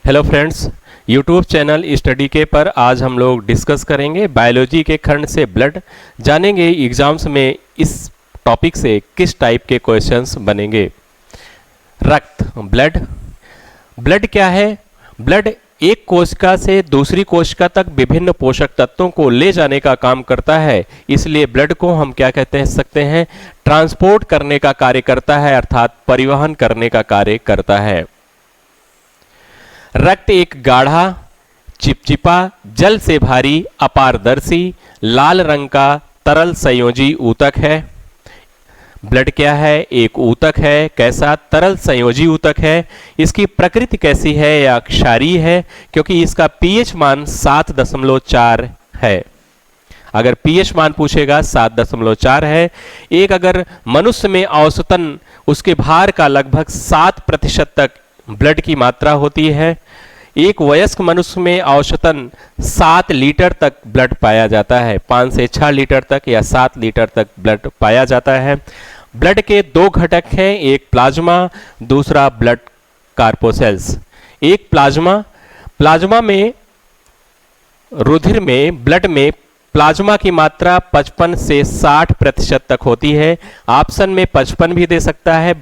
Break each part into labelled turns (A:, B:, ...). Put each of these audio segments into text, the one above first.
A: Hello friends, YouTube channel study के पर आज हम लोग डिस्कस करेंगे बायोलॉजी के खंड से ब्लड। जानेंगे एग्जाम्स में इस टॉपिक से किस टाइप के क्वेश्चंस बनेंगे। रक्त, ब्लड। ब्लड क्या है? ब्लड एक कोशिका से दूसरी कोशिका तक विभिन्न पोषक तत्वों को ले जाने का काम करता है, इसलिए ब्लड को हम क्या कहते सकते हैं? ट्रांसपोर्ट करने का कार्य करता है, अर्थात परिवहन करने का कार्य करता है। रक्त एक गाढ़ा, चिपचिपा, जल से भारी, अपारदर्शी, लाल रंग का तरल संयोजी ऊतक है। ब्लड क्या है? एक ऊतक है। कैसा? तरल संयोजी ऊतक है। इसकी प्रकृति कैसी है? या क्षारीय है, क्योंकि इसका पीएच मान 7.4 है। अगर पीएच मान पूछेगा 7.4 है। एक अगर मनुष्य में औसतन उसके भार का लगभग 7% तक ब्लड की मात्रा होती है। एक वयस्क मनुष्य में औसतन 7 लीटर तक ब्लड पाया जाता है। 5 से 6 लीटर तक या 7 लीटर तक ब्लड पाया जाता है। ब्लड के दो घटक हैं, एक प्लाज्मा, दूसरा ब्लड कार्पोसेल्स। एक प्लाज्मा में, रुधिर में, ब्लड में प्लाज्मा की मात्रा 55 से 60% तक होती है। ऑप्शन में 55 भी दे सकता है,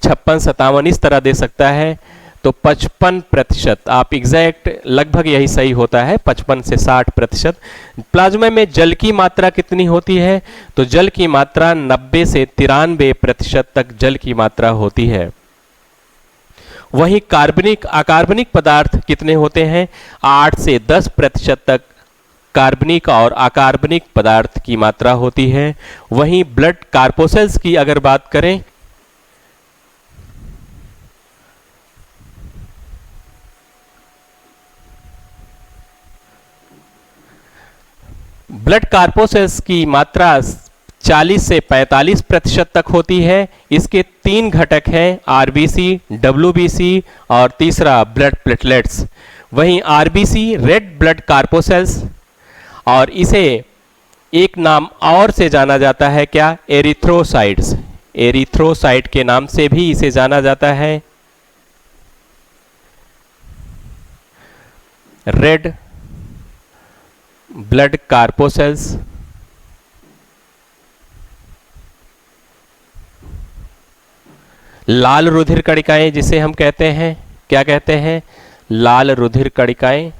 A: 56, 57 इस तरह दे सकता है। तो 55%, आप एग्जैक्ट लगभग यही सही होता है, 55 से 60%। प्लाज्मा में जल की मात्रा कितनी होती है? तो जल की मात्रा 90 से 93% तक जल की मात्रा होती है। वहीं अकार्बनिक पदार्थ कितने होते हैं? 8 से 10% तक कार्बनिक और अकार्बनिक पदार्थ की मात्रा होती है। वहीं ब्लड कार्पोसेल्स की अगर बात करें, ब्लड कार्पोसेल्स की मात्रा 40 से 45% तक होती है। इसके 3 घटक हैं, आरबीसी, डब्ल्यूबीसी और तीसरा ब्लड प्लेटलेट्स। वहीं आरबीसी रेड ब्लड कार्पोसेल्स, और इसे एक नाम और से जाना जाता है, क्या? एरिथ्रोसाइट्स। एरिथ्रोसाइट के नाम से भी इसे जाना जाता है। रेड ब्लड कार्पोसेल्स, लाल रुधिर कणिकाएं जिसे हम कहते हैं, क्या कहते हैं? लाल रुधिर कणिकाएं।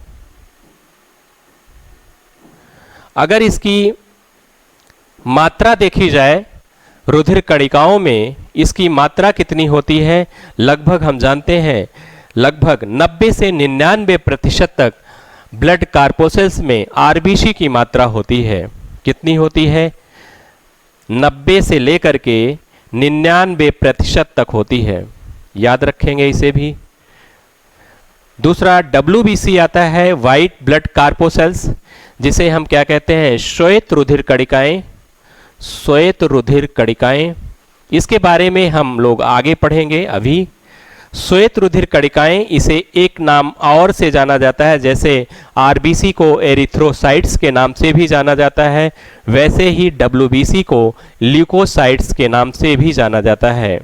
A: अगर इसकी मात्रा देखी जाए, रुधिर कणिकाओं में इसकी मात्रा कितनी होती है? लगभग हम जानते हैं लगभग 90 से 99% तक ब्लड कार्पोसेल्स में आरबीसी की मात्रा होती है। कितनी होती है? 90 से लेकर के 99% तक होती है, याद रखेंगे इसे भी। दूसरा डब्ल्यूबीसी आता है, वाइट ब्लड कार्पोसेल्स, जिसे हम क्या कहते हैं? श्वेत रुधिर कणिकाएं। श्वेत रुधिर कणिकाएं, इसके बारे में हम लोग आगे पढ़ेंगे। अभी श्वेत रुधिर कणिकाएं, इसे एक नाम और से जाना जाता है, जैसे आरबीसी को एरिथ्रोसाइट्स के नाम से भी जाना जाता है, वैसे ही डब्ल्यूबीसी को ल्यूकोसाइट्स के नाम से भी जाना जाता है।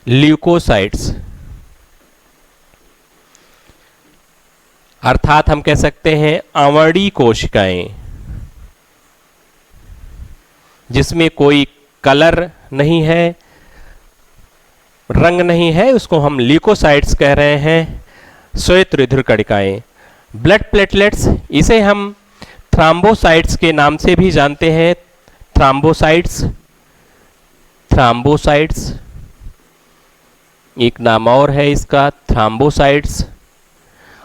A: ल्यूकोसाइट्स अर्थात हम कह सकते हैं आवर्णी कोशिकाएं, जिसमें कोई कलर नहीं है, रंग नहीं है, उसको हम ल्यूकोसाइट्स कह रहे हैं। श्वेत रुधिर कणिकाएं। ब्लड प्लेटलेट्स, इसे हम थ्राम्बोसाइट्स के नाम से भी जानते हैं। थ्राम्बोसाइट्स एक नाम और है इसका, थ्राम्बोसाइट्स।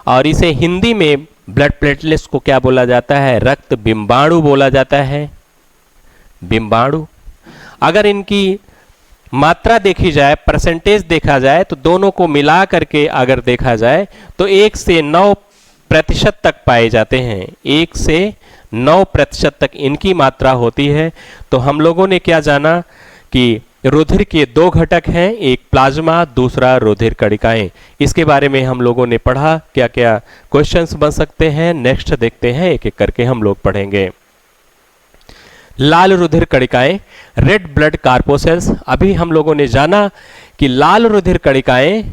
A: और इसे हिंदी में ब्लड प्लेटलेट्स को क्या बोला जाता है? रक्त बिंबाणु बोला जाता है। बिंबाणु। अगर इनकी मात्रा देखी जाए, परसेंटेज देखा जाए, तो दोनों को मिला करके अगर देखा जाए तो 1 से 9% तक पाए जाते हैं। 1 से 9% तक इनकी मात्रा होती है। तो हम लोगों ने क्या जाना कि रुधिर के 2 घटक हैं, एक प्लाज्मा, दूसरा रुधिर कणिकाएं। इसके बारे में हम लोगों ने पढ़ा, क्या क्या क्वेश्चंस बन सकते हैं। नेक्स्ट देखते हैं, एक एक करके हम लोग पढ़ेंगे। लाल रुधिर कणिकाएं, रेड ब्लड कार्पोसेल्स। अभी हम लोगों ने जाना कि लाल रुधिर कणिकाएं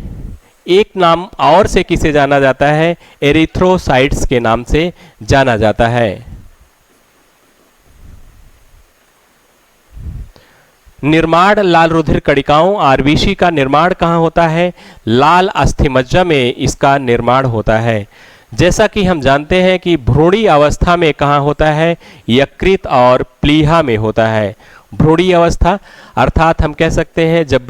A: एक नाम और से किसे जाना जाता है? एरिथ्रोसाइट्स के नाम से जाना जाता है। निर्माण लाल रुधिर कणिकाओं आरबीसी का निर्माण कहाँ होता है? लाल अस्थिमज्जा में इसका निर्माण होता है। जैसा कि हम जानते हैं कि भ्रूणी अवस्था में कहाँ होता है? यकृत और प्लीहा में होता है। भ्रूणी अवस्था अर्थात हम कह सकते हैं जब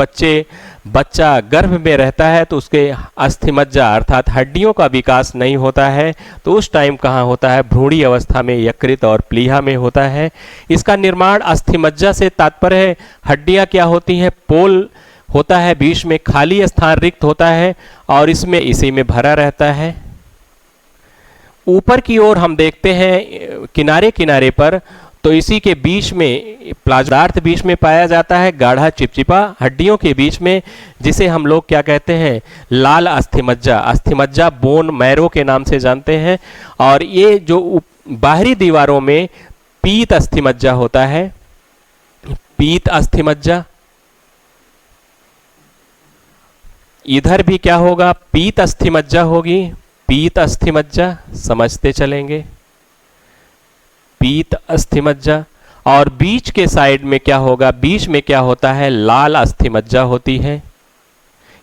A: बच्चा गर्भ में रहता है तो उसके अस्थिमज्जा अर्थात हड्डियों का विकास नहीं होता है, तो उस टाइम कहाँ होता है? भ्रूणी अवस्था में यकृत और प्लीहा में होता है। इसका निर्माण अस्थिमज्जा से तात्पर्य है हड्डियाँ क्या होती हैं? पोल होता है, बीच में खाली स्थान रिक्त होता है और इसमें इसी में भरा रहता है। ऊपर की ओर हम देखते हैं किनारे किनारे पर, तो इसी के बीच में पदार्थ बीच में पाया जाता है, गाढ़ा चिपचिपा हड्डियों के बीच में, जिसे हम लोग क्या कहते हैं? लाल अस्थिमज्जा। अस्थिमज्जा बोन मैरो के नाम से जानते हैं। और ये जो बाहरी दीवारों में पीत अस्थिमज्जा होता है, पीत अस्थिमज्जा, इधर भी क्या होगा? पीत अस्थिमज्जा होगी। पीत अस्थिमज्जा समझते चलेंगे, पीत अस्थिमज्जा। और बीच के साइड में क्या होगा? बीच में क्या होता है? लाल अस्थिमज्जा होती है।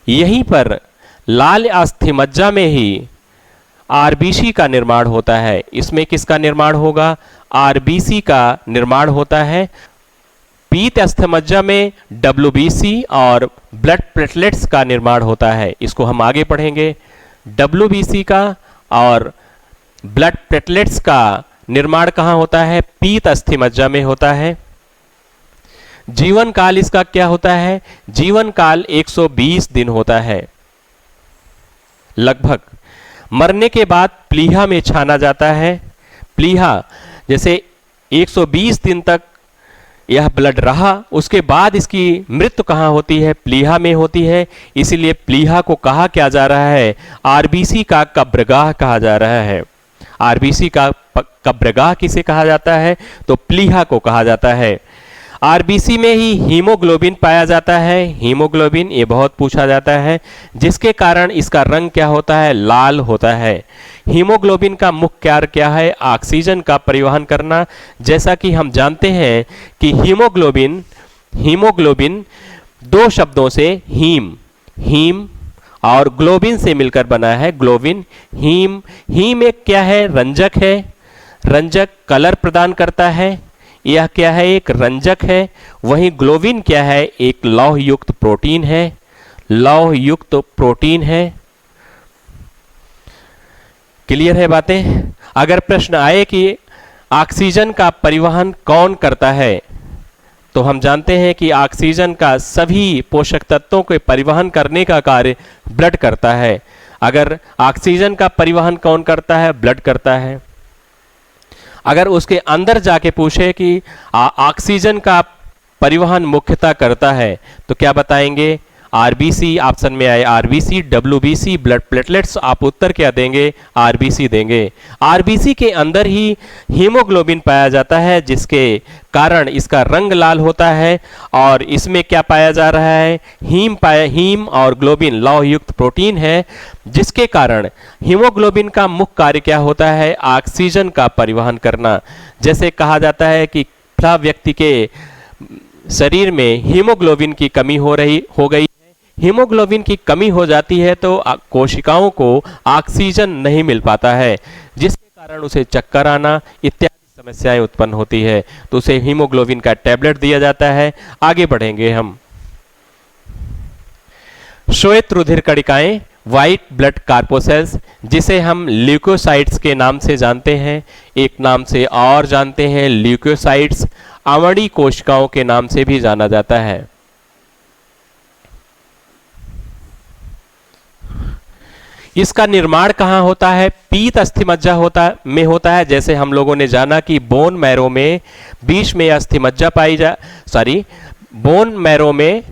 A: यहीं पर लाल अस्थिमज्जा में ही आरबीसी का निर्माण होता है। इसमें किसका निर्माण होगा? आरबीसी का निर्माण होता है। पीत अस्थिमज्जा में डब्ल्यूबीसी और ब्लड प्लेटलेट्स का निर्माण होता है। इसको हम आगे पढ़ेंगे। डब्ल्यूबीसी का और ब्लड प्लेटलेट्स का निर्माण कहाँ होता है? पीत अस्थिमज्जा में होता है। जीवन काल इसका क्या होता है? जीवन काल 120 दिन होता है लगभग। मरने के बाद प्लीहा में छाना जाता है। प्लीहा जैसे 120 दिन तक यह ब्लड रहा, उसके बाद इसकी मृत्यु कहाँ होती है? प्लीहा में होती है। इसीलिए प्लीहा को कहा क्या जा रहा है? आरबीसी का कब्रगाह कहा जा रहा है। आरबीसी का कब्रगाह किसे कहा जाता है? तो प्लीहा को कहा जाता है। आरबीसी में ही हीमोग्लोबिन पाया जाता है। हीमोग्लोबिन ये बहुत पूछा जाता है, जिसके कारण इसका रंग क्या होता है? लाल होता है। हीमोग्लोबिन का मुख्य कार्य क्या है? ऑक्सीजन का परिवहन करना। जैसा कि हम जानते हैं कि हीमोग्लोबिन दो शब्दों से हीम और ग्लोबिन से मिलकर बना है। ग्लोबिन हीम एक क्या है? रंजक है। रंजक कलर प्रदान करता है। यह क्या है? एक रंजक है। वहीं ग्लोबिन क्या है? एक लौह युक्त प्रोटीन है। लौह युक्त प्रोटीन है। क्लियर है बातें? अगर प्रश्न आए कि ऑक्सीजन का परिवहन कौन करता है, तो हम जानते हैं कि ऑक्सीजन का सभी पोषक तत्वों के परिवहन करने का कार्य ब्लड करता है। अगर ऑक्सीजन का परिवहन कौन करता है? ब्लड करता है। अगर उसके अंदर जाके पूछे कि ऑक्सीजन का परिवहन मुख्यतः करता है, तो क्या बताएंगे? आरबीसी ऑप्शन में आए। आरबीसी, डब्ल्यूबीसी, ब्लड प्लेटलेट्स, आप उत्तर क्या देंगे? आरबीसी देंगे। आरबीसी के अंदर ही हीमोग्लोबिन पाया जाता है, जिसके कारण इसका रंग लाल होता है। और इसमें क्या पाया जा रहा है? हीम और ग्लोबिन लौह युक्त प्रोटीन है, जिसके कारण हीमोग्लोबिन का मुख्य कार्य क्या होता है? ऑक्सीजन का परिवहन करना। जैसे कहा जाता है कि व्यक्ति के शरीर में हीमोग्लोबिन की कमी हो गई। हीमोग्लोबिन की कमी हो जाती है तो कोशिकाओं को ऑक्सीजन नहीं मिल पाता है, जिसके कारण उसे चक्कर आना इत्यादि समस्याएं उत्पन्न होती है। तो उसे हीमोग्लोबिन का टैबलेट दिया जाता है। आगे बढ़ेंगे हम। श्वेत रुधिर कणिकाएं, व्हाइट ब्लड कार्पोसेल्स, जिसे हम ल्यूकोसाइट्स के नाम से जानते हैं, एक नाम से और जानते हैं ल्यूकोसाइट्स, आवड़ी कोशिकाओं के नाम से भी जाना जाता है। इसका निर्माण कहाँ होता है? पीत अस्थिमज्जा में होता है। जैसे हम लोगों ने जाना कि बोन मैरो में बीच में अस्थिमज्जा बोन मैरो में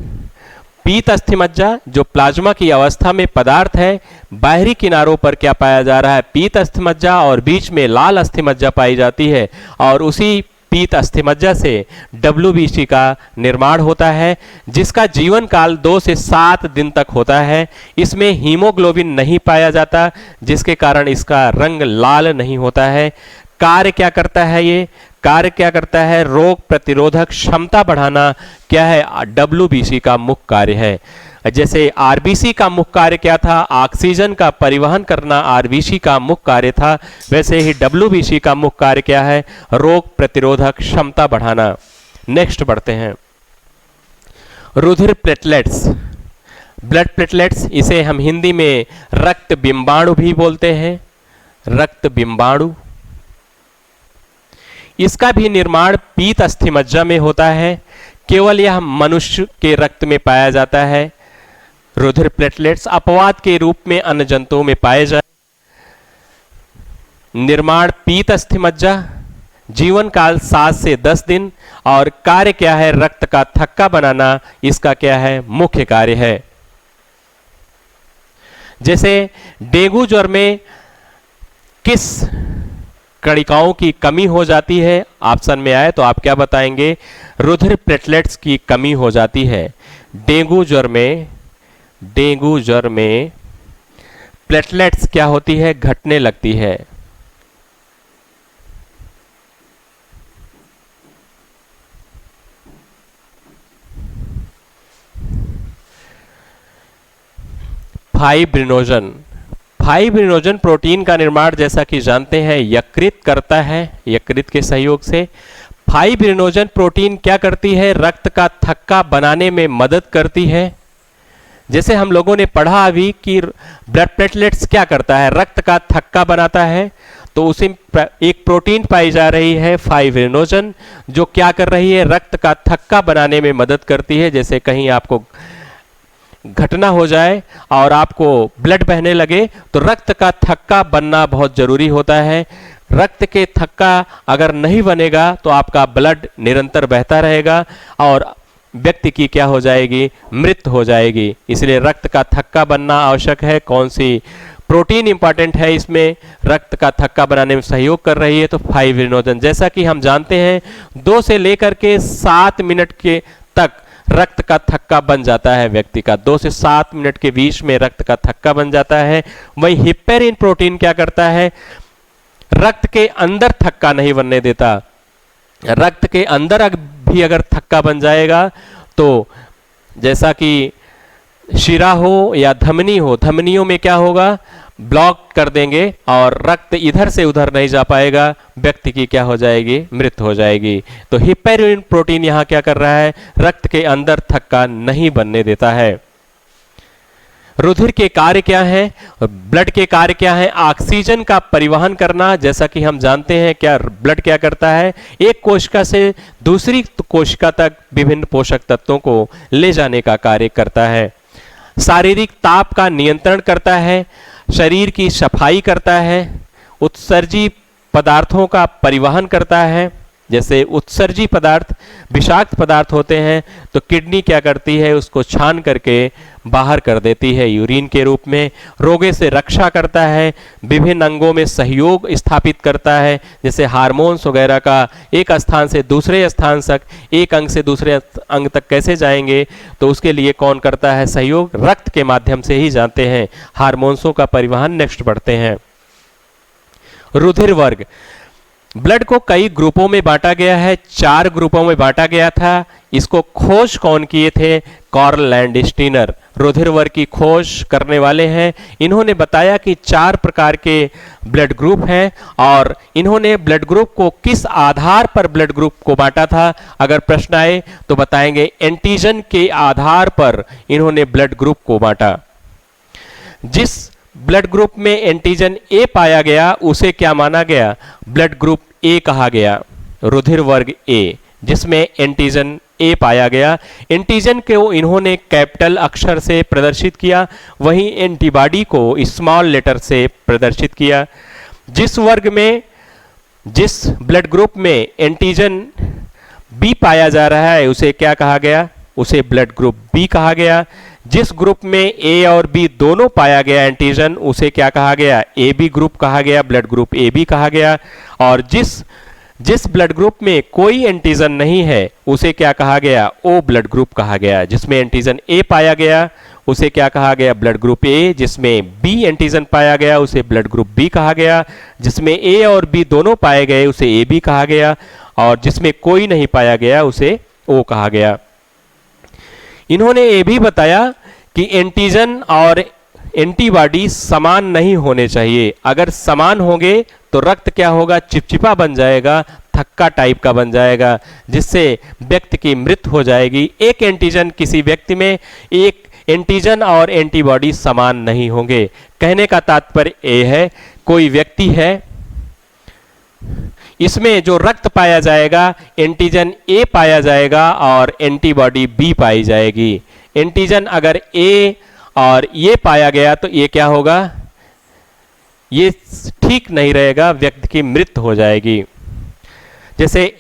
A: पीत अस्थिमज्जा जो प्लाज्मा की अवस्था में पदार्थ है, बाहरी किनारों पर क्या पाया जा रहा है? पीत अस्थिमज्जा, और बीच में लाल अस्थिमज्जा पाई जाती है। और उसी पीत अस्थिमज्जा से WBC का निर्माण होता है, जिसका जीवन काल 2 से 7 दिन तक होता है। इसमें हीमोग्लोबिन नहीं पाया जाता, जिसके कारण इसका रंग लाल नहीं होता है। कार्य क्या करता है? ये कार्य क्या करता है? रोग प्रतिरोधक क्षमता बढ़ाना क्या है? WBC का मुख्य कार्य है। जैसे RBC का मुख्य कार्य क्या था? ऑक्सीजन का परिवहन करना RBC का मुख्य कार्य था, वैसे ही WBC का मुख्य कार्य क्या है? रोग प्रतिरोधक क्षमता बढ़ाना। नेक्स्ट बढ़ते हैं, रुधिर प्लेटलेट्स, ब्लड प्लेटलेट्स, इसे हम हिंदी में रक्त बिंबाणु भी बोलते हैं, रक्त बिंबाणु। इसका भी निर्माण पीत अस्थिमज्जा में होता है। केवल यह मनुष्य के रक्त में पाया जाता है। रुधिर प्लेटलेट्स अपवाद के रूप में अन्य जंतुओं में पाए जाए। निर्माण पीत अस्थिमज्जा, जीवन काल 7 से 10 दिन, और कार्य क्या है? रक्त का थक्का बनाना इसका क्या है? मुख्य कार्य है। जैसे डेंगू ज्वर में किस कणिकाओं की कमी हो जाती है? ऑप्शन में आए तो आप क्या बताएंगे? रुधिर प्लेटलेट्स की कमी हो जाती है। डेंगू ज्वर में प्लेटलेट्स क्या होती है? घटने लगती है। फाइब्रिनोजन प्रोटीन का निर्माण जैसा कि जानते हैं यकृत करता है, यकृत के सहयोग से। फाइब्रिनोजन प्रोटीन क्या करती है? रक्त का थक्का बनाने में मदद करती है। जैसे हम लोगों ने पढ़ा अभी कि ब्लड प्लेटलेट्स क्या करता है? रक्त का थक्का बनाता है। तो उसी एक प्रोटीन पाई जा रही है फाइब्रिनोजन, जो क्या कर रही है? रक्त का थक्का बनाने में मदद करती है। जैसे कहीं आपको घटना हो जाए और आपको ब्लड बहने लगे तो रक्त का थक्का बनना बहुत जरूरी होता है। रक्त के थक्का अगर नहीं बनेगा तो आपका ब्लड निरंतर बहता रहेगा और व्यक्ति की क्या हो जाएगी? मृत्यु हो जाएगी। इसलिए रक्त का थक्का बनना आवश्यक है। कौन सी प्रोटीन इंपॉर्टेंट है इसमें? रक्त का थक्का बनाने में सहयोग कर रही है तो फाइब्रिनोजन। जैसा कि हम जानते हैं 2 से लेकर के 7 मिनट के तक रक्त का थक्का बन जाता है व्यक्ति का। 2 से 7 मिनट के बीच में रक्त का थक्का बन जाता है। वही हिपेरिन प्रोटीन क्या करता है? रक्त के अंदर थक्का नहीं बनने देता। रक्त के अंदर भी अगर थक्का बन जाएगा तो जैसा कि शिरा हो या धमनी हो, धमनियों में क्या होगा? ब्लॉक कर देंगे और रक्त इधर से उधर नहीं जा पाएगा, व्यक्ति की क्या हो जाएगी? मृत्यु हो जाएगी। तो हिपेरिन प्रोटीन यहां क्या कर रहा है? रक्त के अंदर थक्का नहीं बनने देता है। रुधिर के कार्य क्या है? ब्लड के कार्य क्या है? ऑक्सीजन का परिवहन करना। जैसा कि हम जानते हैं क्या ब्लड क्या करता है? एक कोशिका से दूसरी कोशिका तक विभिन्न पोषक तत्वों को ले जाने का कार्य करता है। शारीरिक ताप का नियंत्रण करता है, शरीर की सफाई करता है, उत्सर्जी पदार्थों का परिवहन करता है। जैसे उत्सर्जी पदार्थ विषाक्त पदार्थ होते हैं तो किडनी क्या करती है? उसको छान करके बाहर कर देती है यूरिन के रूप में। रोगे से रक्षा करता है, विभिन्न अंगों में सहयोग स्थापित करता है। जैसे हार्मोन्स वगैरह का एक स्थान से दूसरे स्थान तक, एक अंग से दूसरे अंग तक कैसे जाएंगे, तो उसके लिए कौन करता है सहयोग? रक्त के माध्यम से ही जाते हैं हार्मोन्सों का परिवहन। नेक्स्ट बढ़ते हैं, रुधिर वर्ग। ब्लड को कई ग्रुपों में बांटा गया है, 4 ग्रुपों में बांटा गया था। इसको खोज कौन किए थे? कार्ल लैंडस्टीनर रुधिर वर्ग की खोज करने वाले हैं। इन्होंने बताया कि 4 प्रकार के ब्लड ग्रुप हैं और इन्होंने ब्लड ग्रुप को किस आधार पर ब्लड ग्रुप को बांटा था? अगर प्रश्न आए तो बताएंगे एंटीजन के आधार पर इन्होंने ब्लड ग्रुप को बांटा। जिस ब्लड ग्रुप में एंटीजन ए पाया गया उसे क्या माना गया? ब्लड ग्रुप ए कहा गया, रुधिर वर्ग ए, जिसमें एंटीजन ए पाया गया। एंटीजन को इन्होंने कैपिटल अक्षर से प्रदर्शित किया, वहीं एंटीबॉडी को स्मॉल लेटर से प्रदर्शित किया। जिस वर्ग में, जिस ब्लड ग्रुप में एंटीजन बी पाया जा रहा है उसे क्या कहा गया? उसे ब्लड ग्रुप बी कहा गया। जिस ग्रुप में ए और बी दोनों पाया गया एंटीजन उसे क्या कहा गया? ए बी ग्रुप कहा गया, ब्लड ग्रुप ए बी कहा गया। और जिस जिस ब्लड ग्रुप में कोई एंटीजन नहीं है उसे क्या कहा गया? ओ ब्लड ग्रुप कहा गया। जिसमें एंटीजन ए पाया गया उसे क्या कहा गया? ब्लड ग्रुप ए। जिसमें बी एंटीजन पाया गया उसे ब्लड ग्रुप बी कहा गया। जिसमें ए और बी दोनों पाए गए उसे ए बी कहा गया, और जिसमें कोई नहीं पाया गया उसे ओ कहा गया। इन्होंने ये भी बताया कि एंटीजन और एंटीबॉडी समान नहीं होने चाहिए। अगर समान होंगे तो रक्त क्या होगा? चिपचिपा बन जाएगा, थक्का टाइप का बन जाएगा, जिससे व्यक्ति की मृत्यु हो जाएगी। एक एंटीजन किसी व्यक्ति में, एक एंटीजन और एंटीबॉडी समान नहीं होंगे। कहने का तात्पर्य ये है, कोई व्यक्ति है, इसमें जो रक्त पाया जाएगा एंटीजन ए पाया जाएगा और एंटीबॉडी बी पाई जाएगी। एंटीजन अगर ए और ये पाया गया तो ये क्या होगा? ये ठीक नहीं रहेगा, व्यक्ति की मृत्यु हो जाएगी। जैसे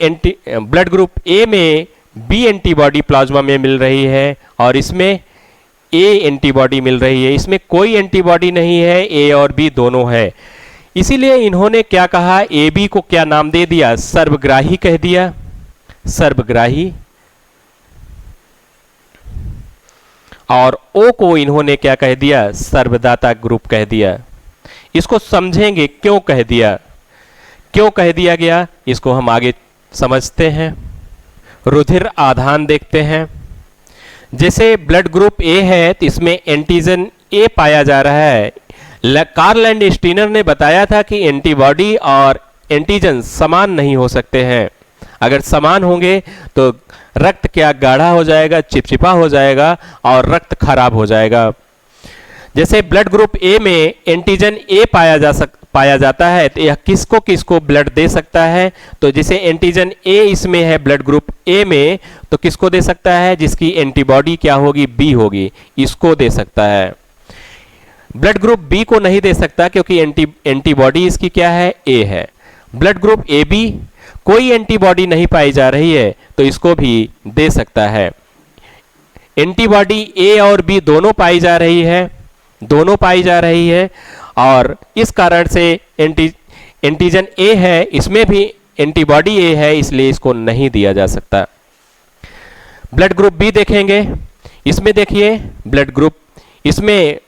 A: ब्लड ग्रुप ए में बी एंटीबॉडी प्लाज्मा में मिल रही है और इसमें ए एंटीबॉडी मिल रही है, इसमें कोई एंटीबॉडी नहीं है, ए और बी दोनों है। इसीलिए इन्होंने क्या कहा? ए बी को क्या नाम दे दिया? सर्वग्राही कह दिया, सर्वग्राही। और ओ को इन्होंने क्या कह दिया? सर्वदाता ग्रुप कह दिया। इसको समझेंगे क्यों कह दिया, क्यों कह दिया गया, इसको हम आगे समझते हैं। रुधिर आधान देखते हैं। जैसे ब्लड ग्रुप ए है तो इसमें एंटीजन ए पाया जा रहा है। कार्ल एंड स्टीनर ने बताया था कि एंटीबॉडी और एंटीजन समान नहीं हो सकते हैं। अगर समान होंगे तो रक्त क्या गाढ़ा हो जाएगा, चिपचिपा हो जाएगा और रक्त खराब हो जाएगा। जैसे ब्लड ग्रुप ए में एंटीजन ए पाया जाता है तो यह किसको किसको ब्लड दे सकता है? तो जैसे एंटीजन ए इसमें है ब्लड ग्रुप ए में, तो किसको दे सकता है? जिसकी एंटीबॉडी क्या होगी? बी होगी, इसको दे सकता है। ब्लड ग्रुप बी को नहीं दे सकता क्योंकि एंटीबॉडी इसकी क्या है? ए है। ब्लड ग्रुप ए बी कोई एंटीबॉडी नहीं पाई जा रही है तो इसको भी दे सकता है। एंटीबॉडी ए और बी दोनों पाई जा रही है, दोनों पाई जा रही है, और इस कारण से एंटीजन ए है, इसमें भी एंटीबॉडी ए है, इसलिए इसको नहीं दिया जा सकता। ब्लड ग्रुप बी देखेंगे, इसमें देखिए ब्लड ग्रुप, इसमें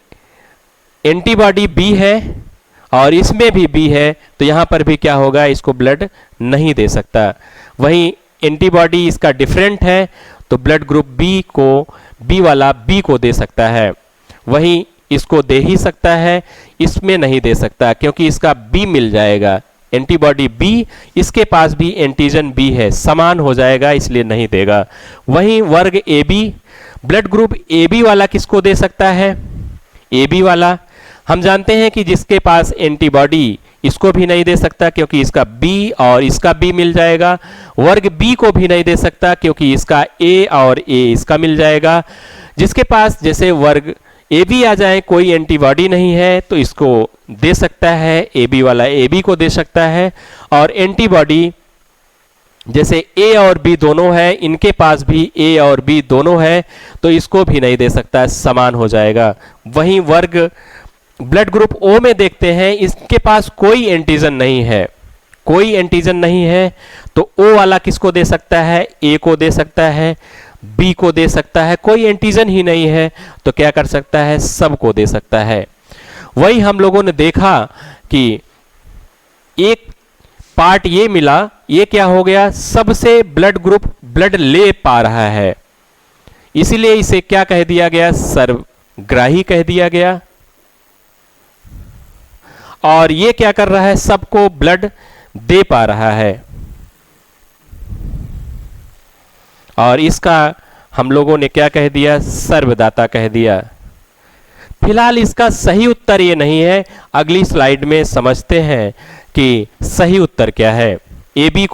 A: एंटीबॉडी बी है और इसमें भी बी है, तो यहां पर भी क्या होगा? इसको ब्लड नहीं दे सकता। वहीं एंटीबॉडी इसका डिफरेंट है तो ब्लड ग्रुप बी को, बी वाला बी को दे सकता है, वहीं इसको दे ही सकता है, इसमें नहीं दे सकता क्योंकि इसका बी मिल जाएगा। एंटीबॉडी बी, इसके पास भी एंटीजन बी है, समान हो जाएगा, इसलिए नहीं देगा। वहीं वर्ग A B, blood group A B वाला किसको दे सकता है? ए बी वाला हम जानते हैं कि जिसके पास एंटीबॉडी, इसको भी नहीं दे सकता क्योंकि इसका बी और इसका बी मिल जाएगा। वर्ग बी को भी नहीं दे सकता क्योंकि इसका ए और ए इसका मिल जाएगा। जिसके पास जैसे वर्ग ए बी आ जाए, कोई एंटीबॉडी नहीं है तो इसको दे सकता है, ए बी वाला ए बी को दे सकता है। और एंटीबॉडी जैसे ए और बी दोनों है, इनके पास भी ए और बी दोनों है तो इसको भी नहीं दे सकता, समान हो जाएगा। वहीं वर्ग ब्लड ग्रुप ओ में देखते हैं, इसके पास कोई एंटीजन नहीं है, कोई एंटीजन नहीं है तो ओ वाला किसको दे सकता है? ए को दे सकता है, बी को दे सकता है। कोई एंटीजन ही नहीं है तो क्या कर सकता है? सबको दे सकता है। वही हम लोगों ने देखा कि एक पार्ट ये मिला, ये क्या हो गया? सबसे ब्लड ग्रुप ब्लड ले पा रहा है, इसीलिए इसे क्या कह दिया गया? सर्वग्राही कह दिया गया। और ये क्या कर रहा है? सबको ब्लड दे पा रहा है, और इसका हम लोगों ने क्या कह दिया? सर्वदाता कह दिया। फिलहाल इसका सही उत्तर ये नहीं है, अगली स्लाइड में समझते हैं कि सही उत्तर क्या है। ए बी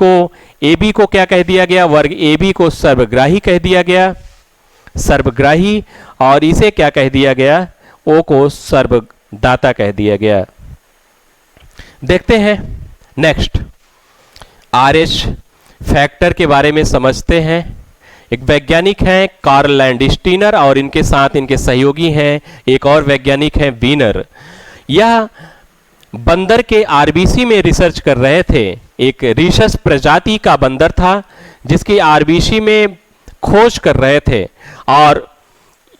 A: को क्या कह दिया गया? वर्ग ए बी को सर्वग्राही कह दिया गया, सर्वग्राही। और इसे क्या कह दिया गया? ओ को सर्वदाता कह दिया गया। देखते हैं नेक्स्ट, आरएच फैक्टर के बारे में समझते हैं। एक वैज्ञानिक हैं कार्ल लैंडस्टीनर और इनके साथ इनके सहयोगी हैं एक और वैज्ञानिक हैं वीनर। यह बंदर के आरबीसी में रिसर्च कर रहे थे। एक रीशस प्रजाति का बंदर था जिसकी आरबीसी में खोज कर रहे थे, और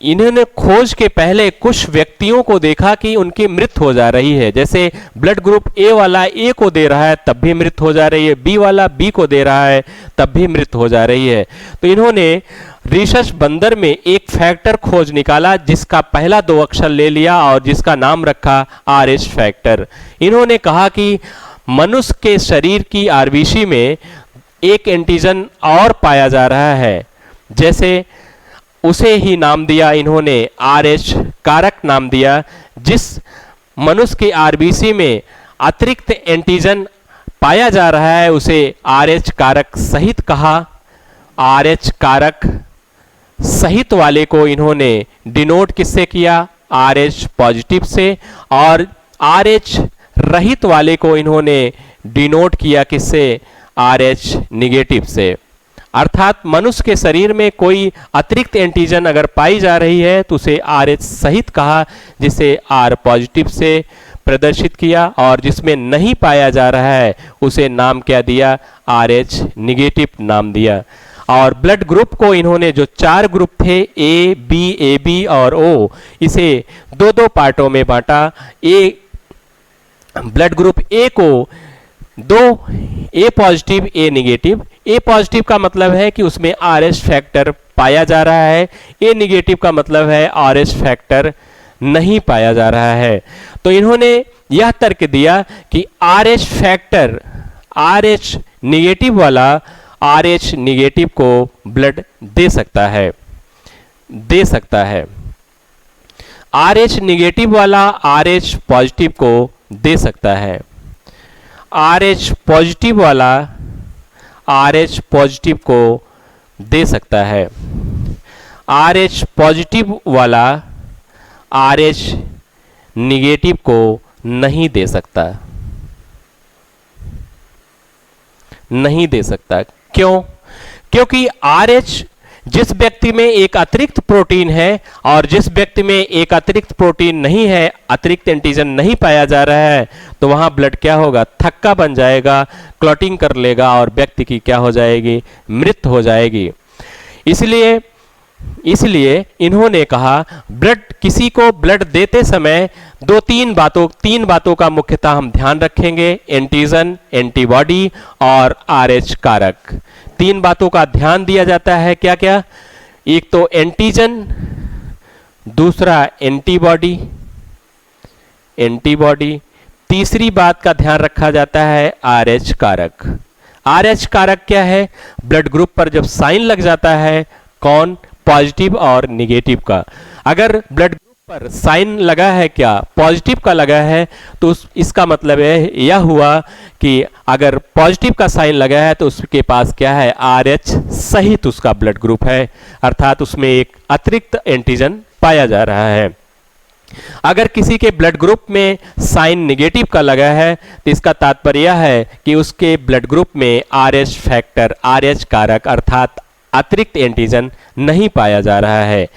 A: इन्होंने खोज के पहले कुछ व्यक्तियों को देखा कि उनकी मृत्यु हो जा रही है। जैसे ब्लड ग्रुप ए वाला ए को दे रहा है तब भी मृत्यु हो जा रही है, बी वाला बी को दे रहा है तब भी मृत्यु हो जा रही है। तो इन्होंने रीशस बंदर में एक फैक्टर खोज निकाला जिसका पहला 2 अक्षर ले लिया और जिसका नाम रखा RH फैक्टर। इन्होंने कहा कि मनुष्य के शरीर की आरबीसी में एक एंटीजन और पाया जा रहा है, जैसे उसे ही नाम दिया इन्होंने RH कारक नाम दिया। जिस मनुष्य की आरबीसी में अतिरिक्त एंटीजन पाया जा रहा है उसे RH कारक सहित कहा। RH कारक सहित वाले को इन्होंने डिनोट किससे किया? RH पॉजिटिव से, और RH रहित वाले को इन्होंने डिनोट किया किससे? RH निगेटिव से। अर्थात मनुष्य के शरीर में कोई अतिरिक्त एंटीजन अगर पाई जा रही है तो उसे RH सहित कहा, जिसे R पॉजिटिव से प्रदर्शित किया, और जिसमें नहीं पाया जा रहा है उसे नाम क्या दिया? RH निगेटिव नाम दिया। और ब्लड ग्रुप को इन्होंने जो 4 ग्रुप थे A, B, AB और O, इसे 2-2 पार्टों में बांटा। ब्लड ग्रुप A को 2 A positive A negative. A positive का मतलब है कि उसमें RH फैक्टर पाया जा रहा है, A निगेटिव का मतलब है RH फैक्टर नहीं पाया जा रहा है। तो इन्होंने यह तर्क दिया कि RH फैक्टर RH निगेटिव वाला RH निगेटिव को ब्लड दे सकता है, RH निगेटिव वाला RH पॉजिटिव को दे सकता है, RH पॉजिटिव वाला RH पॉजिटिव को दे सकता है, RH पॉजिटिव वाला RH निगेटिव को नहीं दे सकता, क्यों? क्योंकि RH जिस व्यक्ति में एक अतिरिक्त प्रोटीन है और जिस व्यक्ति में एक अतिरिक्त प्रोटीन नहीं है, अतिरिक्त एंटीजन नहीं पाया जा रहा है, तो वहां ब्लड क्या होगा? थक्का बन जाएगा, क्लॉटिंग कर लेगा और व्यक्ति की क्या हो जाएगी? मृत्यु हो जाएगी। इसलिए इन्होंने कहा ब्लड, किसी को ब्लड देते समय 3 बातों का मुख्यतः हम ध्यान रखेंगे, एंटीजन, एंटीबॉडी और RH कारक। 3 बातों का ध्यान दिया जाता है। क्या क्या? एक तो एंटीजन, दूसरा एंटीबॉडी, तीसरी बात का ध्यान रखा जाता है RH कारक। RH कारक क्या है? ब्लड ग्रुप पर जब साइन लग जाता है, कौन? पॉजिटिव और निगेटिव का। अगर ब्लड ग्रुप पर साइन लगा है, क्या पॉजिटिव का लगा है, तो इसका मतलब है यह हुआ कि अगर पॉजिटिव का साइन लगा है तो उसके पास क्या है? RH सहित उसका ब्लड ग्रुप है, अर्थात उसमें एक अतिरिक्त एंटीजन पाया जा रहा है। अगर किसी के ब्लड ग्रुप में साइन निगेटिव का लगा है तो इसका तात्पर्य यह है कि उसके ब्लड ग्रुप में RH फैक्टर, RH कारक अर्थात अतिरिक्त एंटीजन नहीं पाया जा रहा है।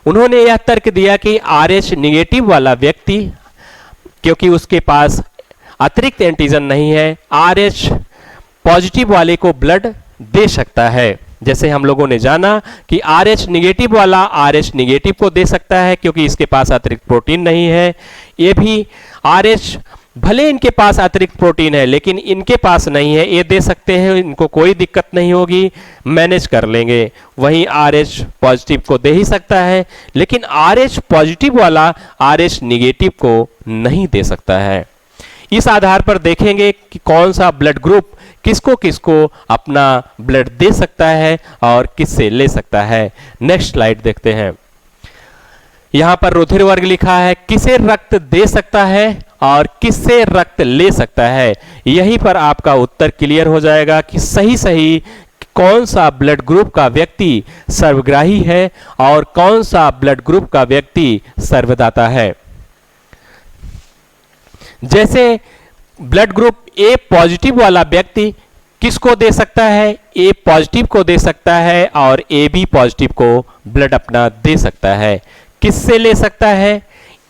A: उन्होंने यह तर्क दिया कि RH निगेटिव वाला व्यक्ति, क्योंकि उसके पास अतिरिक्त एंटीजन नहीं है, RH पॉजिटिव वाले को ब्लड दे सकता है। जैसे हम लोगों ने जाना कि RH निगेटिव वाला RH निगेटिव को दे सकता है क्योंकि इसके पास अतिरिक्त प्रोटीन नहीं है। ये भी RH, भले इनके पास अतिरिक्त प्रोटीन है लेकिन इनके पास नहीं है, ये दे सकते हैं, इनको कोई दिक्कत नहीं होगी, मैनेज कर लेंगे। वहीं RH पॉजिटिव को दे ही सकता है, लेकिन RH पॉजिटिव वाला RH निगेटिव को नहीं दे सकता है। इस आधार पर देखेंगे कि कौन सा ब्लड ग्रुप किसको किसको अपना ब्लड दे सकता है और किससे ले सकता है। नेक्स्ट स्लाइड देखते हैं। यहां पर रुधिर वर्ग लिखा है, किसे रक्त दे सकता है और किससे रक्त ले सकता है। यहीं पर आपका उत्तर क्लियर हो जाएगा कि सही कौन सा ब्लड ग्रुप का व्यक्ति सर्वग्राही है और कौन सा ब्लड ग्रुप का व्यक्ति सर्वदाता है। जैसे ब्लड ग्रुप A पॉजिटिव वाला व्यक्ति किसको दे सकता है? A पॉजिटिव को दे सकता है और AB पॉजिटिव को ब्लड अपना दे सकता है। किससे ले सकता है?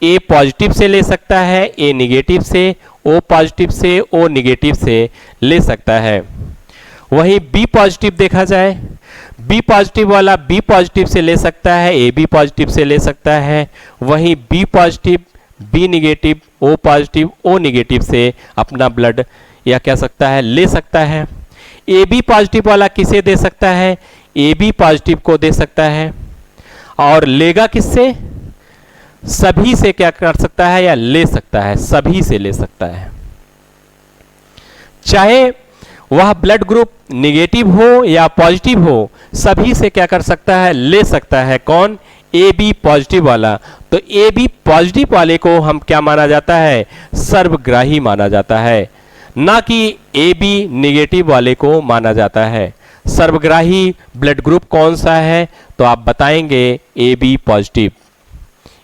A: ए पॉजिटिव से ले सकता है, ए निगेटिव से, ओ पॉजिटिव से, ओ निगेटिव से ले सकता है। वहीं बी पॉजिटिव देखा जाए, बी पॉजिटिव वाला बी पॉजिटिव से ले सकता है, ए बी पॉजिटिव से ले सकता है। वहीं B positive, B negative, O positive, O negative से अपना ब्लड या कह सकता है ले सकता है। ए बी पॉजिटिव वाला किसे दे सकता है? ए बी पॉजिटिव को दे सकता है। और लेगा किससे? सभी से क्या कर सकता है या ले सकता है, सभी से ले सकता है। चाहे वह ब्लड ग्रुप निगेटिव हो या पॉजिटिव हो, सभी से क्या कर सकता है? ले सकता है। कौन? ए बी पॉजिटिव वाला। तो ए बी पॉजिटिव वाले को हम क्या माना जाता है? सर्वग्राही माना जाता है, ना कि ए बी निगेटिव वाले को माना जाता है। सर्वग्राही ब्लड ग्रुप कौन सा है? तो आप बताएंगे A B positive.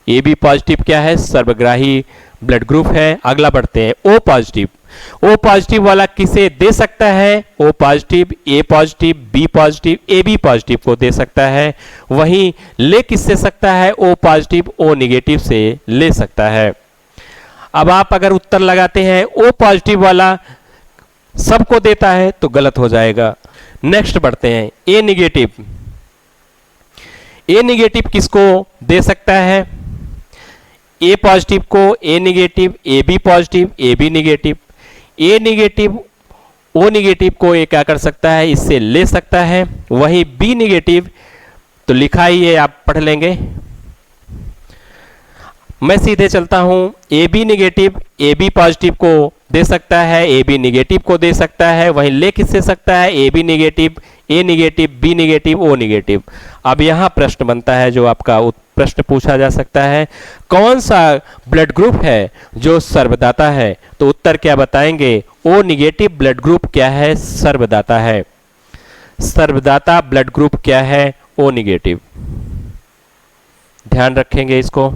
A: A B positive क्या है? सर्वग्राही ब्लड ग्रुप है। अगला बढ़ते हैं, ओ पॉजिटिव। ओ पॉजिटिव वाला किसे दे सकता है? O positive, A positive, B positive, A B positive को दे सकता है। वहीं ले किससे सकता है? ओ पॉजिटिव, ओ निगेटिव से ले सकता है। अब आप अगर उत्तर लगाते हैं ओ पॉजिटिव वाला सबको देता है तो गलत हो जाएगा। नेक्स्ट बढ़ते हैं, ए निगेटिव। ए निगेटिव किसको दे सकता है? ए पॉजिटिव को A negative, A B positive, A B negative. A negative O negative को ये क्या कर सकता है? इससे ले सकता है। वही बी निगेटिव तो लिखा ही है, आप पढ़ लेंगे। मैं सीधे चलता हूं, A B negative A B positive को दे सकता है, ए बी निगेटिव को दे सकता है। वहीं ले किससे सकता है? A B negative, A negative, B negative, O negative. अब यहां प्रश्न बनता है, जो आपका प्रश्न पूछा जा सकता है, कौन सा ब्लड ग्रुप है जो सर्वदाता है? तो उत्तर क्या बताएंगे? ओ निगेटिव ब्लड ग्रुप क्या है? सर्वदाता है। सर्वदाता ब्लड ग्रुप क्या है? O negative. ध्यान रखेंगे इसको।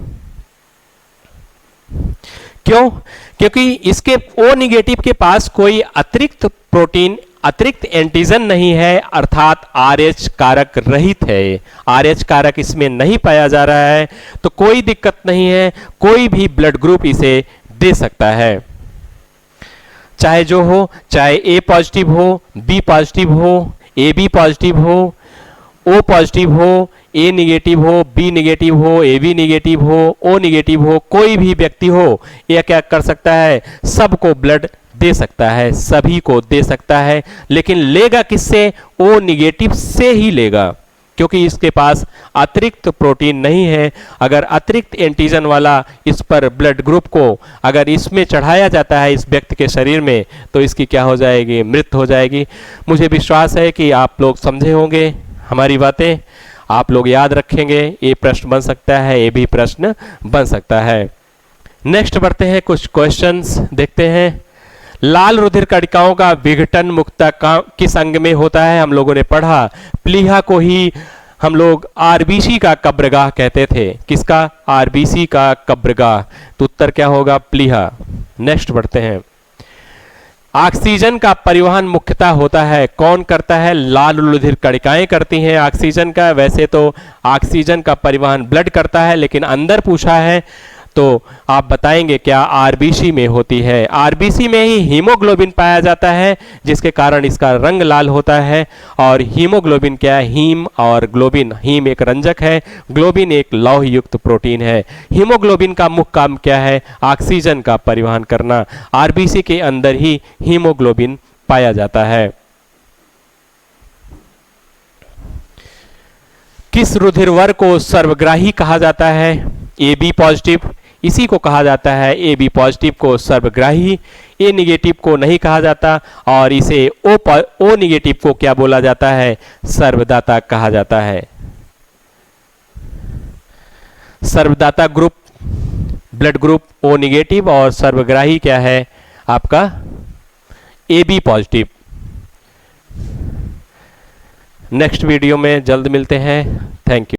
A: क्यों? क्योंकि इसके ओ निगेटिव के पास कोई अतिरिक्त प्रोटीन, अतिरिक्त एंटीजन नहीं है, अर्थात RH कारक रहित है। RH कारक इसमें नहीं पाया जा रहा है, तो कोई दिक्कत नहीं है, कोई भी ब्लड ग्रुप इसे दे सकता है। चाहे जो हो, चाहे ए पॉजिटिव हो, बी पॉजिटिव हो, ए बी पॉजिटिव हो, ओ पॉजिटिव हो, ए निगेटिव हो, बी निगेटिव हो, ए बी निगेटिव हो, ओ निगेटिव हो, कोई भी व्यक्ति हो, यह क्या कर सकता है? सबको ब्लड दे सकता है, सभी को दे सकता है। लेकिन लेगा किससे? ओ निगेटिव से ही लेगा, क्योंकि इसके पास अतिरिक्त प्रोटीन नहीं है। अगर अतिरिक्त एंटीजन वाला इस पर ब्लड ग्रुप को अगर इसमें चढ़ाया जाता है इस व्यक्ति के शरीर में, तो इसकी क्या हो जाएगी? मृत्यु हो जाएगी। मुझे विश्वास है कि आप लोग समझे होंगे हमारी बातें, आप लोग याद रखेंगे। ये प्रश्न बन सकता है, ये भी प्रश्न बन सकता है। नेक्स्ट बढ़ते हैं, कुछ क्वेश्चंस देखते हैं। लाल रुधिर कणिकाओं का विघटन मुख्यतः किस अंग में होता है? हम लोगों ने पढ़ा, प्लीहा को ही हम लोग आरबीसी का कब्रगाह कहते थे। किसका? आरबीसी का कब्रगाह। तो उत्तर क्या होगा? प्लीहा। नेक्स्ट बढ़ते हैं, ऑक्सीजन का परिवहन मुख्यतः होता है, कौन करता है? लाल रुधिर कणिकाएं करती हैं ऑक्सीजन का। वैसे तो ऑक्सीजन का परिवहन ब्लड करता है, लेकिन अंदर पूछा है तो आप बताएंगे क्या? आरबीसी में होती है। आरबीसी में ही हीमोग्लोबिन पाया जाता है, जिसके कारण इसका रंग लाल होता है। और हीमोग्लोबिन क्या है? हीम और ग्लोबिन, हीम एक रंजक है, ग्लोबिन एक लौह युक्त प्रोटीन है। हीमोग्लोबिन का मुख्य काम क्या है? ऑक्सीजन का परिवहन करना। आरबीसी के अंदर ही हीमोग्लोबिन पाया जाता है। किस रुधिर वर्ग को सर्वग्राही कहा जाता है? ए बी पॉजिटिव, इसी को कहा जाता है। ए बी पॉजिटिव को सर्वग्राही, ए निगेटिव को नहीं कहा जाता, और इसे ओ निगेटिव को क्या बोला जाता है? सर्वदाता कहा जाता है। सर्वदाता group blood group O negative, और सर्वग्राही क्या है आपका? A B positive. Next video में जल्द मिलते हैं। Thank you.